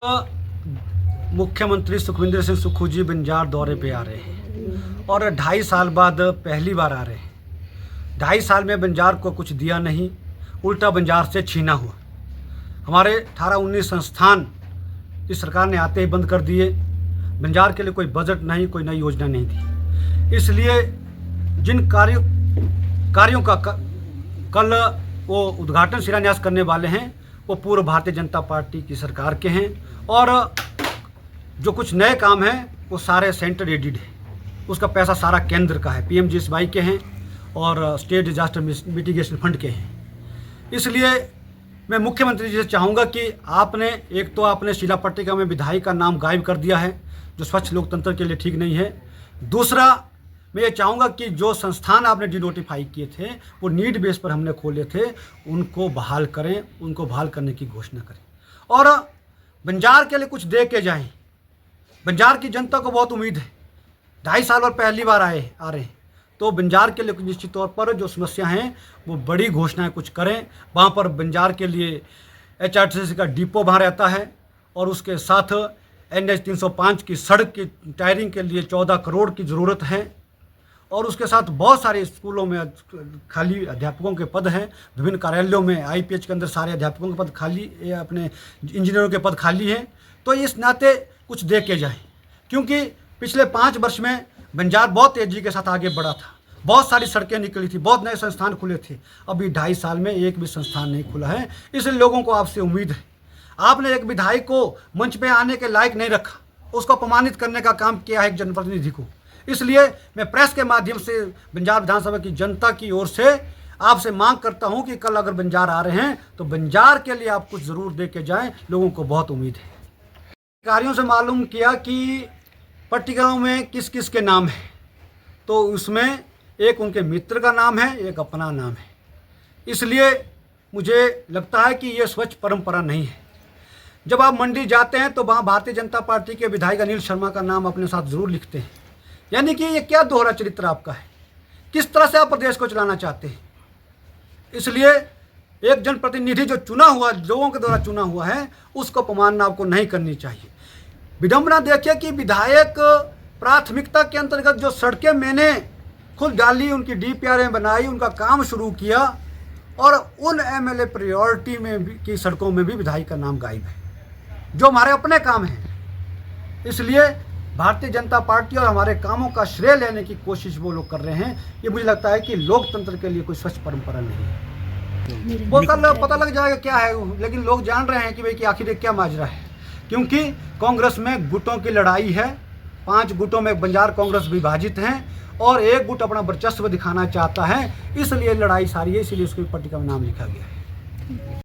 मुख्यमंत्री सुखविंदर सिंह सुक्खू जी बंजार दौरे पे आ रहे हैं और 2.5 साल बाद पहली बार आ रहे हैं। 2.5 साल में बंजार को कुछ दिया नहीं, उल्टा बंजार से छीना हुआ। हमारे 18-19 संस्थान इस सरकार ने आते ही बंद कर दिए। बंजार के लिए कोई बजट नहीं, कोई नई योजना नहीं थी। इसलिए जिन कार्यों का कल वो उद्घाटन शिलान्यास करने वाले हैं वो पूर्व भारतीय जनता पार्टी की सरकार के हैं और जो कुछ नए काम हैं वो सारे सेंटर एडेड है। उसका पैसा सारा केंद्र का है, PMGSY के हैं और स्टेट डिजास्टर मिटिगेशन फंड के हैं। इसलिए मैं मुख्यमंत्री जी से चाहूँगा कि आपने शीला पट्टिका में विधायक का नाम गायब कर दिया है, जो स्वच्छ लोकतंत्र के लिए ठीक नहीं है। दूसरा, मैं ये चाहूँगा कि जो संस्थान आपने डिनोटिफाई किए थे वो नीड बेस पर हमने खोले थे, उनको बहाल करें, उनको बहाल करने की घोषणा करें और बंजार के लिए कुछ दे के जाएं। बंजार की जनता को बहुत उम्मीद है। 2.5 साल और पहली बार आ रहे हैं, तो बंजार के लिए निश्चित तौर पर जो समस्या हैं वो बड़ी घोषणाएं कुछ करें। वहाँ पर बंजार के लिए HRTC का डिपो वहाँ रहता है और उसके साथ NH 305 की सड़क की टायरिंग के लिए 14 करोड़ की ज़रूरत है और उसके साथ बहुत सारे स्कूलों में खाली अध्यापकों के पद हैं। विभिन्न कार्यालयों में IPH के अंदर सारे अध्यापकों के पद खाली, अपने इंजीनियरों के पद खाली हैं। तो इस नाते कुछ दे के जाएं, क्योंकि पिछले 5 वर्ष में बंजार बहुत तेज़ी के साथ आगे बढ़ा था। बहुत सारी सड़कें निकली थी, बहुत नए संस्थान खुले थे। अभी 2.5 साल में एक भी संस्थान नहीं खुला है। इसलिए लोगों को आपसे उम्मीद है। आपने एक विधायक को मंच पे आने के लायक नहीं रखा, उसको अपमानित करने का काम किया है एक जनप्रतिनिधि को। इसलिए मैं प्रेस के माध्यम से बंजार विधानसभा की जनता की ओर से आपसे मांग करता हूं कि कल अगर बंजार आ रहे हैं तो बंजार के लिए आप कुछ ज़रूर दे के जाएं। लोगों को बहुत उम्मीद है। अधिकारियों से मालूम किया कि पट्टिकाओं में किस किस के नाम है, तो उसमें एक उनके मित्र का नाम है, एक अपना नाम है। इसलिए मुझे लगता है कि ये स्वच्छ परंपरा नहीं है। जब आप मंडी जाते हैं तो वहाँ भारतीय जनता पार्टी के विधायक अनिल शर्मा का नाम अपने साथ ज़रूर लिखते हैं। यानी कि ये क्या दोहरा चरित्र आपका है? किस तरह से आप प्रदेश को चलाना चाहते हैं? इसलिए एक जनप्रतिनिधि जो चुना हुआ, लोगों के द्वारा चुना हुआ है, उसको अपमानना आपको नहीं करनी चाहिए। विडंबना देखिए कि विधायक प्राथमिकता के अंतर्गत जो सड़कें मैंने खुद डाली, उनकी DPRA बनाई, उनका काम शुरू किया और उन MLA प्रायोरिटी में भी की सड़कों में भी विधायक का नाम गायब है, जो हमारे अपने काम हैं। इसलिए भारतीय जनता पार्टी और हमारे कामों का श्रेय लेने की कोशिश वो लोग कर रहे हैं। ये मुझे लगता है कि लोकतंत्र के लिए कोई स्वच्छ परंपरा नहीं है। वो कल पता लग जाएगा क्या है, लेकिन लोग जान रहे हैं कि भाई कि आखिर क्या माजरा है। क्योंकि कांग्रेस में गुटों की लड़ाई है। 5 गुटों में बंजार कांग्रेस विभाजित हैं और एक गुट अपना वर्चस्व दिखाना चाहता है। इसलिए लड़ाई सारी है, इसलिए उसकी पट्टिका में नाम लिखा गया है।